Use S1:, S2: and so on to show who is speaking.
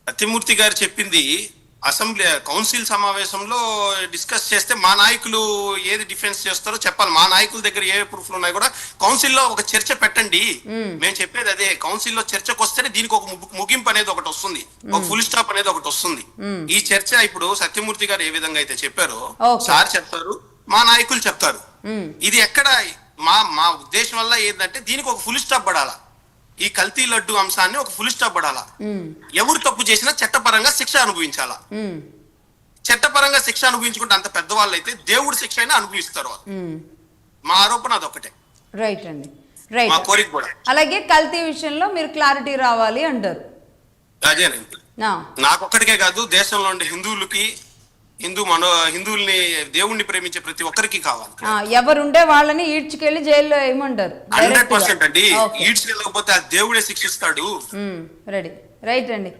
S1: సత్యమూర్తి గారు చెప్పింది assembly council సమావేశంలో డిస్కస్ చేస్తే మా నాయకులు ఏది డిఫెన్స్ చేస్తారో చెప్పాలి. మా నాయకుల దగ్గర ఏ ప్రూఫ్లు ఉన్నాయి కూడా కౌన్సిల్లో ఒక చర్చ పెట్టండి. మేము చెప్పేది అదే, కౌన్సిల్లో చర్చకు వస్తేనే దీనికి ఒక ముగింపు అనేది ఒకటి వస్తుంది, ఒక ఫుల్ స్టాప్ అనేది ఒకటి వస్తుంది. ఈ చర్చ ఇప్పుడు సత్యమూర్తి గారు ఏ విధంగా అయితే చెప్పారో సార్ చెప్తారు, మా నాయకులు చెప్తారు. ఇది ఎక్కడ మా ఉద్దేశం వల్ల ఏంటంటే దీనికి ఒక ఫుల్ స్టాప్ పడాలా, ఈ కల్తీ లడ్డు అంశాన్ని ఒక ఫుల్ స్టాప్ పడాలా. ఎవరు తప్పు చేసినా చట్టపరంగా శిక్ష అనుభవించాలా. చట్టపరంగా శిక్ష అనుభవించుకుంటే అంత పెద్దవాళ్ళు అయితే దేవుడు శిక్ష అయినా అనుభవిస్తారు. మా ఆరోపణ అదొకటే.
S2: రైట్ అండి, రైట్.
S1: మా కోరిక కూడా
S2: అలాగే కల్తీ విషయంలో మీరు క్లారిటీ రావాలి అంటారు.
S1: అదేనండి, నాకొక్కడికే కాదు, దేశంలో ఉండే హిందువుల్ని దేవుణ్ణి ప్రేమించే ప్రతి ఒక్కరికి కావాలి.
S2: ఎవరుండే వాళ్ళని ఈడ్చుకెళ్లి జైల్లో వేయమంటారు.
S1: 100% అండి. ఈడ్చుకెళ్ళకపోతే ఆ దేవుడే శిక్షిస్తాడు.
S2: రెడీ, రైట్ అండి.